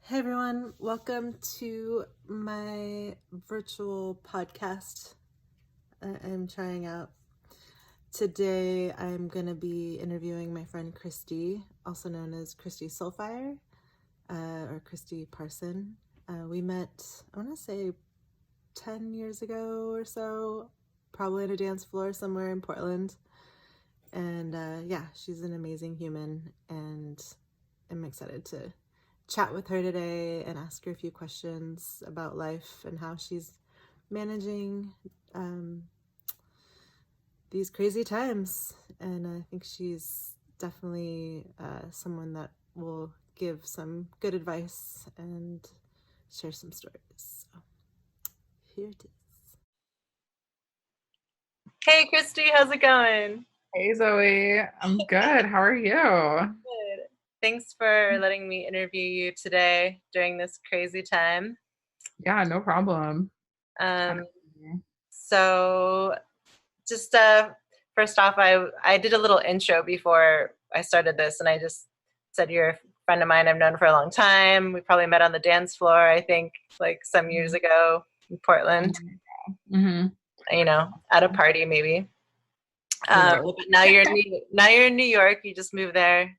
Hey everyone, welcome to my virtual podcast I'm trying out. Today I'm going to be interviewing my friend Christy, also known as Christy Soulfire, or Christy Parson. We met, I want to say 10 years ago or so, probably at a dance floor somewhere in Portland. And yeah, she's an amazing human, and I'm excited to chat with her today and ask her a few questions about life and how she's managing these crazy times. And I think she's definitely someone that will give some good advice and share some stories. So here it is. Hey, Christy, how's it going? Hey Zoe, I'm good. How are you? Good. Thanks for letting me interview you today during this crazy time. Yeah, no problem. Happy Um, to be here. so just first off, I did a little intro before I started this, and I just said you're a friend of mine I've known for a long time. We probably met on the dance floor, I think, like some years Mhm. ago in Oh Portland, my God. at a party maybe. Literally. But now you're in New York. You just moved there.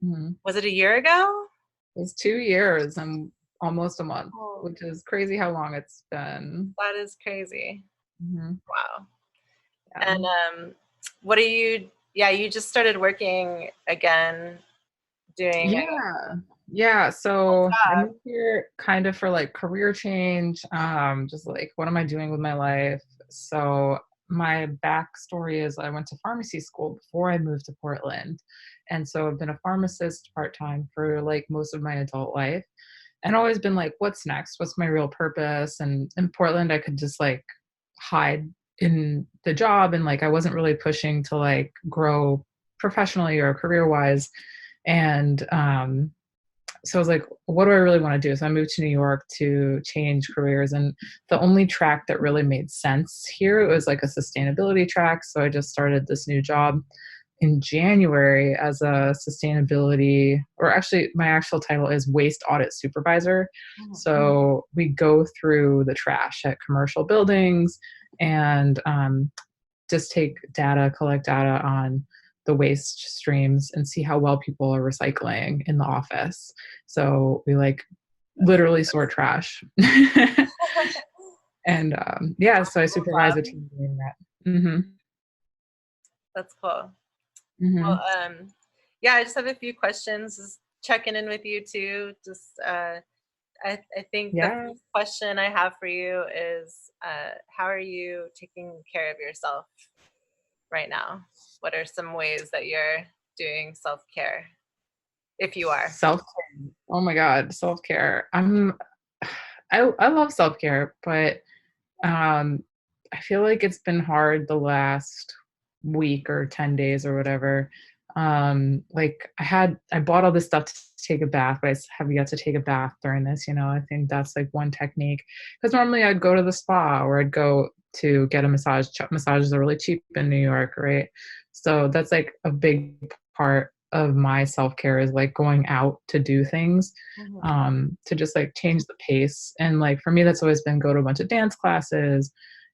Mhm. Was it a year ago? It's 2 years and almost a month, Oh, which is crazy how long it's been. that is crazy. Hmm. Wow. Yeah. And what are you? Yeah, you just started working again, doing Yeah. Yeah. a So I job. moved here kind of for like career change. Just like what am I doing with my life? So my backstory is I went to pharmacy school before I moved to Portland. And so I've been a pharmacist part-time for like most of my adult life and always been like, what's next? What's my real purpose? And in Portland, I could just like hide in the job and like I wasn't really pushing to like grow professionally or career wise. And so I was like, what do I really want to do? So I moved to New York to change careers. And the only track that really made sense here, it was like a sustainability track. So I just started this new job in January as a sustainability, or actually, my actual title is waste audit supervisor. So we go through the trash at commercial buildings and just take data, collect data on the waste streams and see how well people are recycling in the office. So we like literally sort trash. And yeah, so I supervise a Lab. team doing that. Mm-hmm. That's cool. Well, Mm-hmm. yeah, I just have a few questions. Just checking in with you too. I think the Yeah. first question I have for you is, how are you taking care of yourself right now? What are some ways that you're doing self-care, if you are? Self care. Oh my God, self care. I love self care, but um, I feel like it's been hard the last week or 10 days or whatever. Like I bought all this stuff to take a bath, but I have yet to take a bath during this. I think that's like one technique because normally I'd go to the spa or I'd go to get a massage. Massages are really cheap in New York, right? So that's like a big part of my self-care is like going out to do things, Mhm. to just like change the pace. And like for me that's always been go to a bunch of dance classes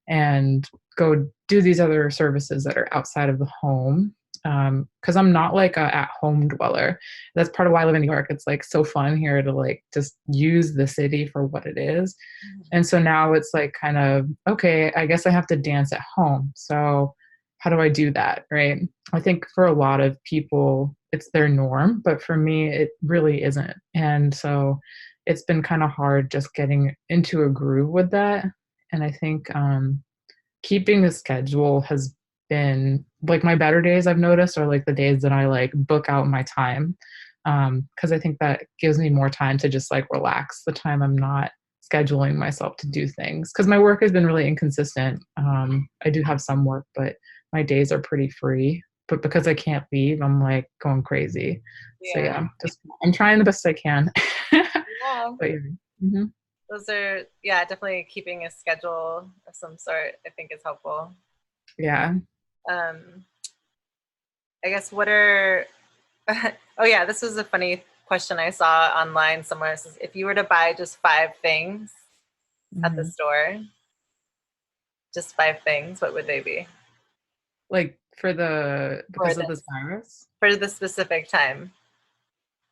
and go do these other services that are outside of the home, because I'm not like a at home dweller. That's part of why I live in New York. It's like so fun here to like just use the city for what it is. Mhm. And so now it's like kind of, okay, I guess I have to dance at home. So how do I do that? Right. I think for a lot of people, it's their norm, but for me, it really isn't. And so it's been kind of hard just getting into a groove with that. And I think keeping a schedule has been like my better days I've noticed are like the days that I like book out my time. Because I think that gives me more time to just like relax the time I'm not scheduling myself to do things. Because my work has been really inconsistent. I do have some work, but my days are pretty free. But because I can't leave, I'm like going crazy. So Yeah. yeah, just I'm trying the best I can. Yeah. But yeah. Mhm. Those are, yeah, definitely keeping a schedule of some sort, I think is helpful. Yeah. Um, I guess what are, oh yeah, this was a funny question I saw online somewhere. It says, if you were to buy just 5 things at the store, just 5 things, what would they be? Like because of this virus? For the specific time.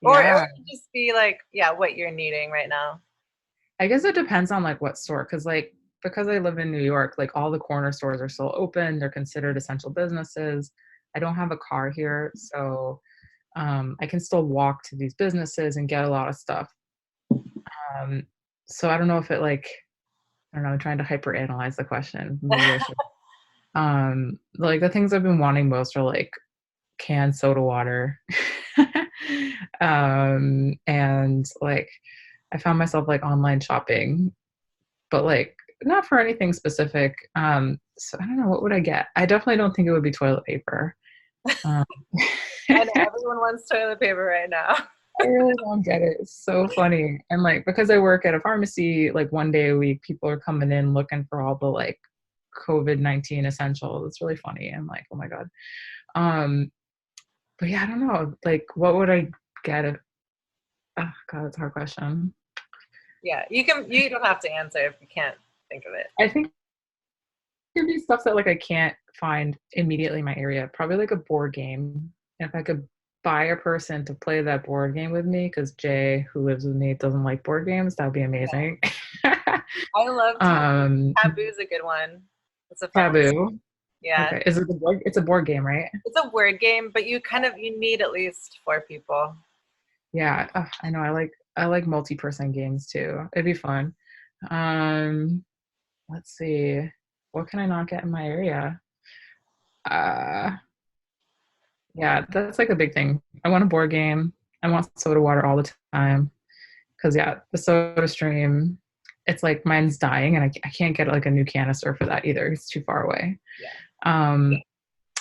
Yeah. Or it could just be like, what you're needing right now. I guess it depends on like what store, because I live in New York, like all the corner stores are still open. They're considered essential businesses. I don't have a car here, so I can still walk to these businesses and get a lot of stuff. So I don't know if it I don't know, I'm trying to hyper analyze the question. Maybe I should. Like the things I've been wanting most are like canned soda water. And like I found myself like online shopping, but like not for anything specific. So I don't know, what would I get? I definitely don't think it would be toilet paper. I know everyone wants toilet paper right now. I really don't get it. It's so funny. And like because I work at a pharmacy, like one day a week, people are coming in looking for all the like COVID-19 essentials. It's really funny. I'm like, oh my God. But yeah, I don't know. Like, what would I get if, oh God, that's a hard question. Yeah, you don't have to answer if you can't think of it. I think it'd be stuff that like I can't find immediately in my area. Probably like a board game. If I could buy a person to play that board game with me, because Jay, who lives with me, doesn't like board games, that would be amazing. Yeah. I love Taboo. Taboo's a good one. It's a fun Taboo. one. Yeah. Okay. Is it it's a board game, right? It's a word game, but you need at least 4 people. Yeah. I know. I like multi-person games too. It'd be fun. Let's see. What can I not get in my area? Yeah, that's like a big thing. I want a board game. I want soda water all the time. Cause yeah, the Soda Stream, it's like mine's dying and I can't get like a new canister for that either. It's too far away. Yeah.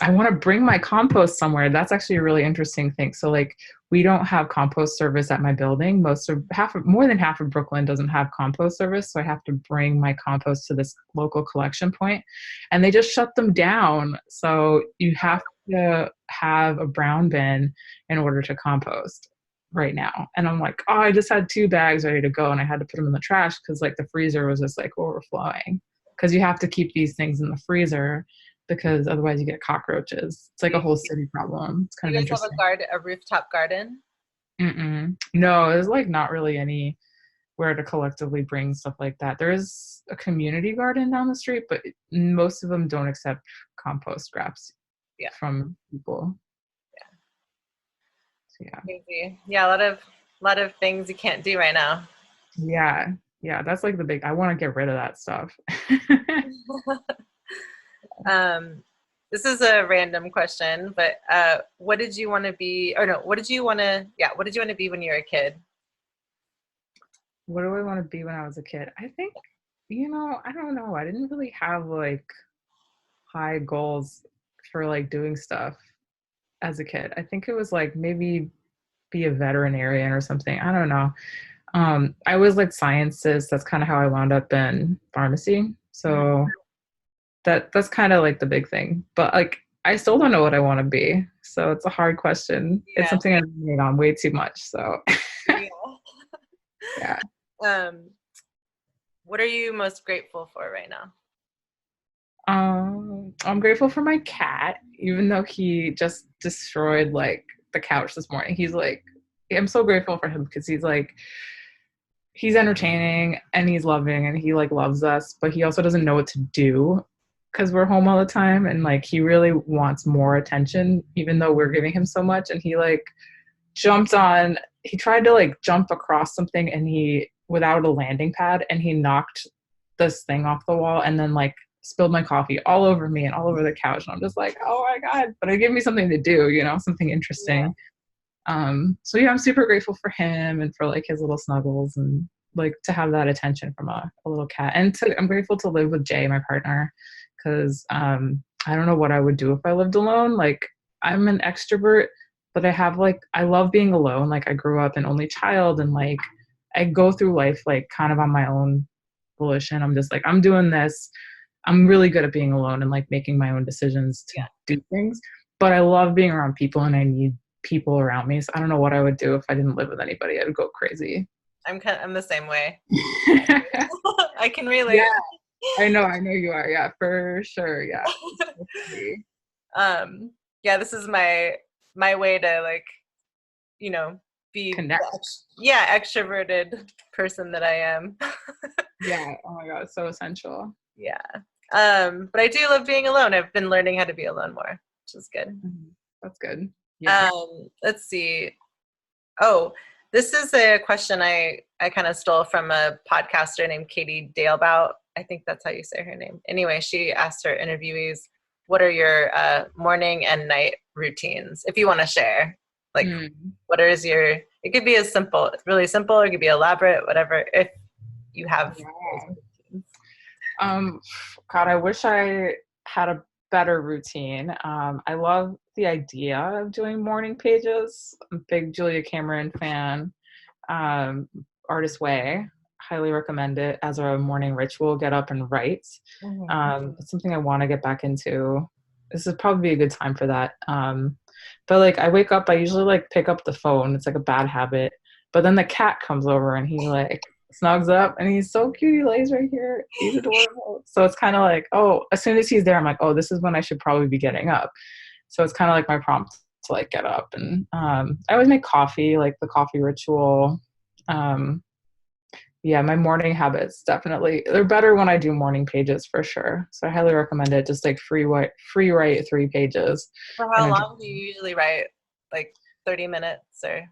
I want to bring my compost somewhere. That's actually a really interesting thing. So like we don't have compost service at my building. More than half of Brooklyn doesn't have compost service. So I have to bring my compost to this local collection point and they just shut them down. So you have to have a brown bin in order to compost right now. And I'm like, oh, I just had 2 bags ready to go and I had to put them in the trash because like the freezer was just like overflowing, because you have to keep these things in the freezer because otherwise you get cockroaches. It's like a whole city problem. It's kind of interesting. You guys have a rooftop garden? No, there's like not really anywhere to collectively bring stuff like that. There is a community garden down the street, but most of them don't accept compost scraps from people. Yeah. Crazy. Yeah, a lot of things you can't do right now. Yeah, that's like I want to get rid of that stuff. This is a random question, but what did you want to be, or no, what did you want to be when you were a kid? What do I want to be when I was a kid? I think, I don't know. I didn't really have like high goals for like doing stuff as a kid. I think it was like maybe be a veterinarian or something. I don't know. I was like sciences. That's kind of how I wound up in pharmacy. So that's kind of like the big thing. But like I still don't know what I want to be. So it's a hard question. Yeah. It's something I made on way too much. So yeah. What are you most grateful for right now? I'm grateful for my cat, even though he just destroyed like the couch this morning. I'm so grateful for him because he's entertaining and he's loving and he like loves us, but he also doesn't know what to do because we're home all the time, and like he really wants more attention even though we're giving him so much. And he like he tried to like jump across something and without a landing pad, and he knocked this thing off the wall and then like spilled my coffee all over me and all over the couch. And I'm just like, oh my God, but it gave me something to do, something interesting. Yeah. So yeah, I'm super grateful for him and for like his little snuggles and like to have that attention from a little cat. And I'm grateful to live with Jay, my partner, because I don't know what I would do if I lived alone. Like I'm an extrovert, but I love being alone. Like I grew up an only child and like I go through life like kind of on my own volition. I'm just like, I'm doing this. I'm really good at being alone and like making my own decisions to do things, but I love being around people and I need people around me. So I don't know what I would do if I didn't live with anybody. I would go crazy. I'm the same way. I can relate. Yeah, I know you are. Yeah, for sure. Yeah. Yeah, this is my way to like, be Connect. Extroverted person that I am. Yeah. Oh my God, so essential. Yeah. But I do love being alone. I've been learning how to be alone more, which is good. That's good. Yeah. Let's see. Oh, this is a question I kind of stole from a podcaster named Katie Dalebout. I think that's how you say her name. Anyway, she asked her interviewees, what are your morning and night routines? If you want to share, like, what is your, it could be as simple, really simple, or it could be elaborate, whatever, if you have. God, I wish I had a better routine. I love the idea of doing morning pages. I'm a big Julia Cameron fan. Artist Way, highly recommend it as a morning ritual. Get up and write. It's something I want to get back into. This is probably a good time for that. But like I wake up, I usually like pick up the phone. It's like a bad habit. But then the cat comes over and he like snugs up and he's so cute. He lays right here. He's adorable. So it's kind of like, oh, as soon as he's there, I'm like, oh, this is when I should probably be getting up. So it's kind of like my prompt to like get up. And I always make coffee, like the coffee ritual. Yeah, my morning habits definitely, they're better when I do morning pages for sure. So I highly recommend it. Just like free write 3 pages. For how long do you usually write? Like 30 minutes or?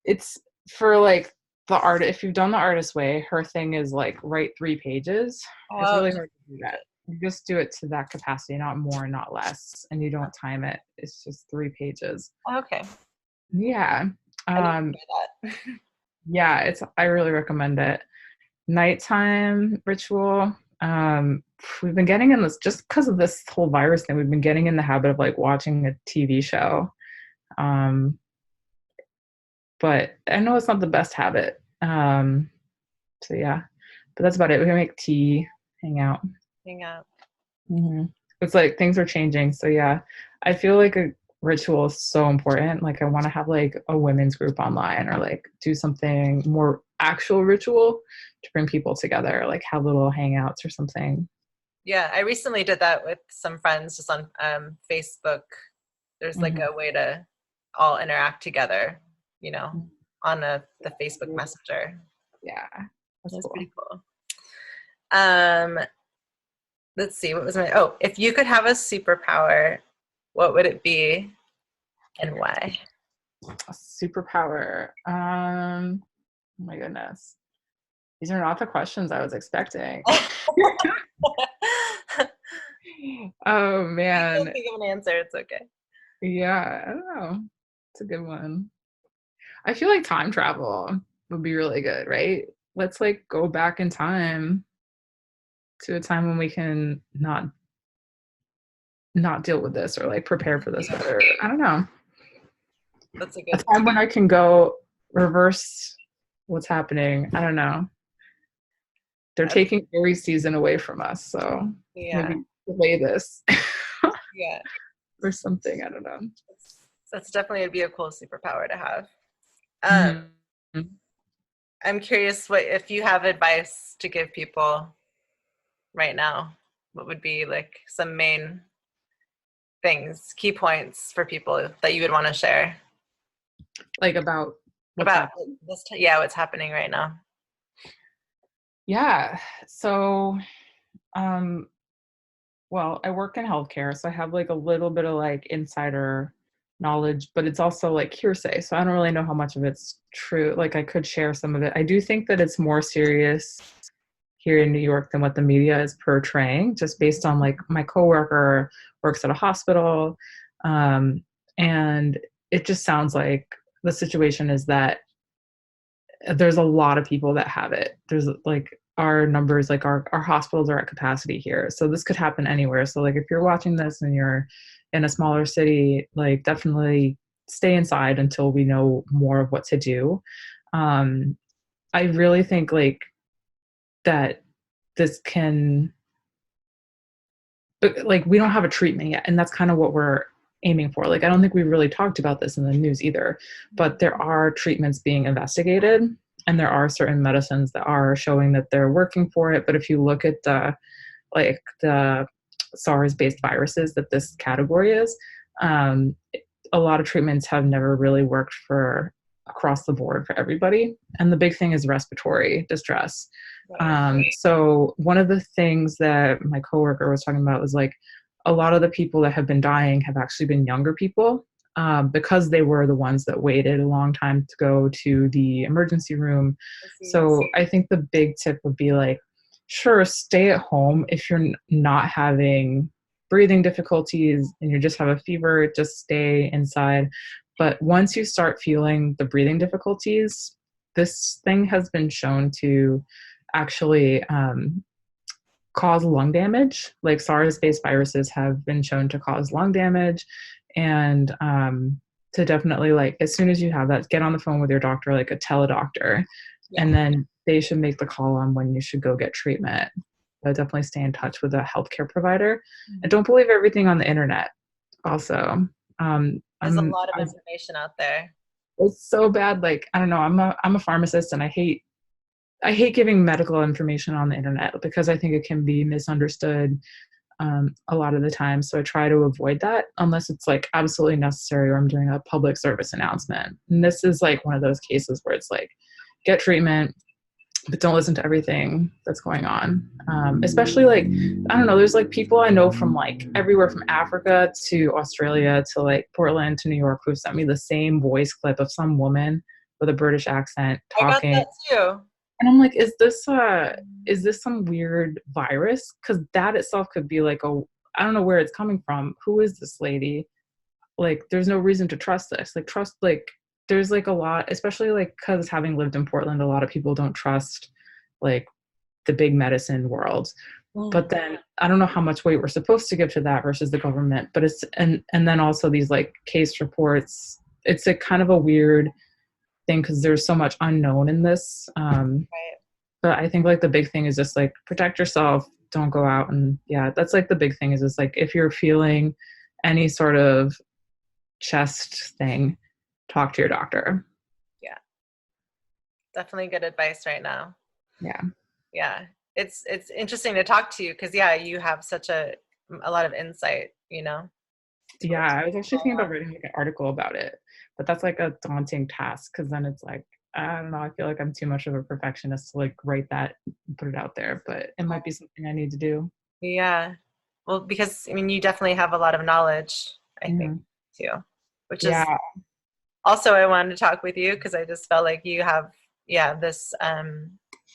It's for like the art. If you've done the Artist Way, her thing is like write 3 pages. Oh, it's really hard to do that. You just do it to that capacity, not more, not less, and you don't time it. It's just 3 pages. Okay. Yeah. I didn't know that. Yeah, I really recommend it. Nighttime ritual. We've been getting in this just because of this whole virus thing. We've been getting in the habit of like watching a TV show. But I know it's not the best habit. So yeah, but that's about it. We can make tea, hang out. Mm-hmm. It's like things are changing. So yeah, I feel like a ritual is so important. Like I want to have like a women's group online or like do something more actual ritual to bring people together, like have little hangouts or something. Yeah, I recently did that with some friends just on Facebook. There's like a way to all interact together, on the Facebook Messenger. Yeah, that's cool. Pretty cool. Let's see, if you could have a superpower, what would it be and why? A superpower. Oh my goodness. These are not the questions I was expecting. Oh man. You can't think of an answer, it's okay. Yeah, I don't know. It's a good one. I feel like time travel would be really good, right? Let's like go back in time to a time when we can not deal with this or like prepare for this better. I don't know. That's a good time when I can go reverse what's happening. I don't know. They're taking Aries season away from us, so maybe delay this. Yeah. Or something. I don't know. That's definitely would be a cool superpower to have. I'm curious if you have advice to give people right now, what would be like some main things, key points for people that you would want to share? Like about what's happening right now. Yeah. So, well, I work in healthcare, so I have like a little bit of like insider knowledge, but it's also like hearsay. So I don't really know how much of it's true. Like I could share some of it. I do think that it's more serious here in New York than what the media is portraying, just based on like my coworker works at a hospital. And it just sounds like the situation is that there's a lot of people that have it. There's like our numbers, like our hospitals are at capacity here. So this could happen anywhere. So like if you're watching this and you're in a smaller city, like definitely stay inside until we know more of what to do. I really think like that this can, like we don't have a treatment yet. And that's kind of what we're aiming for. Like, I don't think we really talked about this in the news either, but there are treatments being investigated, and there are certain medicines that are showing that they're working for it. But if you look at the SARS-based viruses that this category is, a lot of treatments have never really worked for across the board for everybody. And the big thing is respiratory distress. So one of the things that my coworker was talking about was like, a lot of the people that have been dying have actually been younger people, because they were the ones that waited a long time to go to the emergency room. So I think the big tip would be like, sure, stay at home if you're not having breathing difficulties and you just have a fever, just stay inside. But once you start feeling the breathing difficulties, this thing has been shown to actually cause lung damage. Like SARS-based viruses have been shown to cause lung damage, and to definitely, like, as soon as you have that, get on the phone with your doctor, like a teledoctor, and then they should make the call on when you should go get treatment. But definitely stay in touch with a healthcare provider, and don't believe everything on the internet. Also, there's a lot of information out there. It's so bad. Like, I don't know. I'm a pharmacist, and I hate giving medical information on the internet because I think it can be misunderstood a lot of the time. So I try to avoid that unless it's like absolutely necessary or I'm doing a public service announcement. And this is like one of those cases where it's like, get treatment, but don't listen to everything that's going on. Especially like, I don't know, there's like people I know from like everywhere from Africa to Australia to like Portland to New York who sent me the same voice clip of some woman with a British accent talking. I got that too. And I'm like, is this some weird virus? Because that itself could be like I don't know where it's coming from. Who is this lady? Like, there's no reason to trust this. There's like a lot, especially like because having lived in Portland, a lot of people don't trust like the big medicine world. But then I don't know how much weight we're supposed to give to that versus the government. But it's and then also these like case reports. It's a kind of a weird thing because there's so much unknown in this. Right. But I think like the big thing is just like protect yourself, don't go out. And yeah, that's like the big thing is just like if you're feeling any sort of chest thing, talk to your doctor. Yeah, definitely good advice right now. Yeah, it's interesting to talk to you because you have such a lot of insight, I was actually thinking about writing like an article about it, but that's like a daunting task because then it's like, I don't know, I feel like I'm too much of a perfectionist to like write that and put it out there, but it might be something I need to do. Yeah, well, because I mean you definitely have a lot of knowledge, I think, too, which is also I wanted to talk with you because I just felt like you have this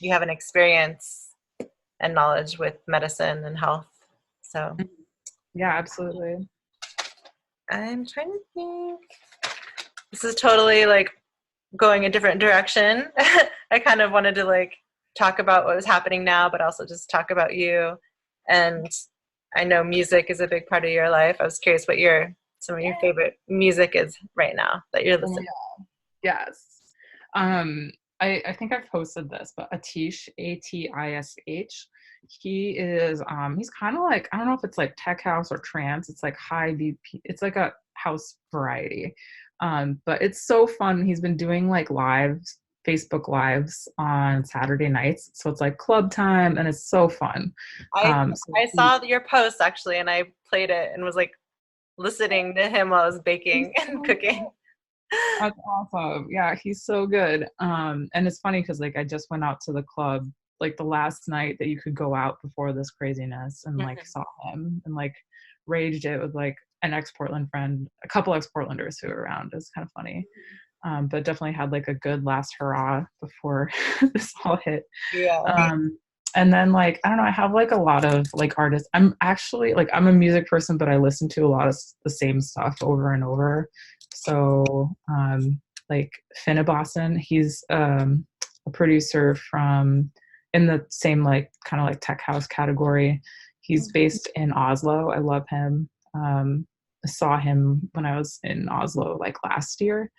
you have an experience and knowledge with medicine and health. So yeah, absolutely. I'm trying to think. This is totally like going a different direction. I kind of wanted to like talk about what was happening now, but also just talk about you. And I know music is a big part of your life. I was curious what some of your favorite music is right now that you're listening to. Yes. I think I've posted this, but Atish, Atish, he is he's kind of like, I don't know if it's like tech house or trance. It's like high BP. It's like a house variety. But it's so fun. He's been doing like Facebook lives on Saturday nights. So it's like club time and it's so fun. I saw your post actually and I played it and was like listening to him while I was baking and cooking. That's awesome. Yeah, he's so good. And it's funny because like I just went out to the club like the last night that you could go out before this craziness and like saw him and like raged it with like an ex-Portland friend, a couple ex-Portlanders who were around. It was kind of funny. But definitely had like a good last hurrah before this all hit. Yeah. And then like, I don't know, I have like a lot of like artists. I'm actually like, I'm a music person, but I listen to a lot of the same stuff over and over. So like Finnebosson, he's a producer from in the same like kind of like tech house category. He's based in Oslo. I love him. I saw him when I was in Oslo like last year.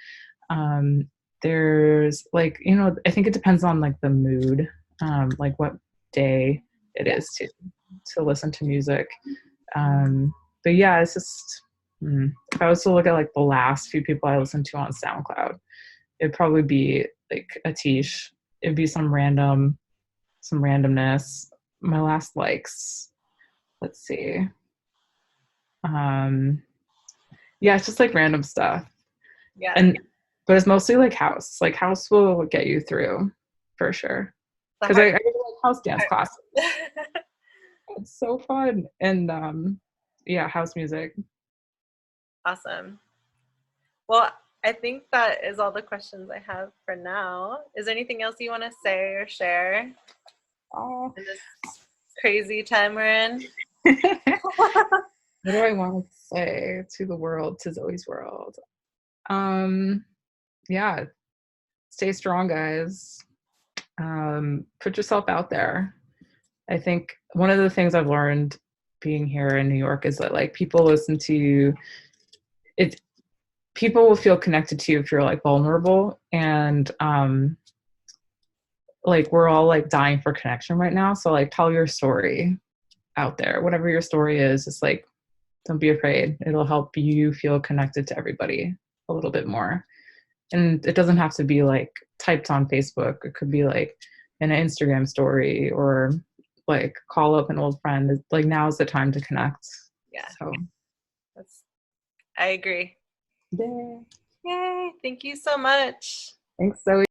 There's like, I think it depends on like the mood, like what day it is to listen to music. But yeah, it's just If I was to look at like the last few people I listened to on SoundCloud, it'd probably be like Atish. It'd be some randomness. My last likes, let's see. Yeah, it's just like random stuff. Yeah. But it's mostly like house. Like house will get you through for sure. Because I go to like house dance classes. It's so fun. And yeah, house music. Awesome. Well, I think that is all the questions I have for now. Is there anything else you want to say or share Oh. in this crazy time we're in? What do I want to say to the world, to Zoe's world? Yeah, stay strong, guys. Put yourself out there. I think one of the things I've learned being here in New York is that like people listen to you. People will feel connected to you if you're like vulnerable, and like we're all like dying for connection right now. So like tell your story out there, whatever your story is. Just like don't be afraid. It'll help you feel connected to everybody a little bit more. And it doesn't have to be like typed on Facebook. It could be like an Instagram story or like call up an old friend. Like now is the time to connect. Yeah. So I agree. Yay. Yay. Thank you so much. Thanks, Zoe.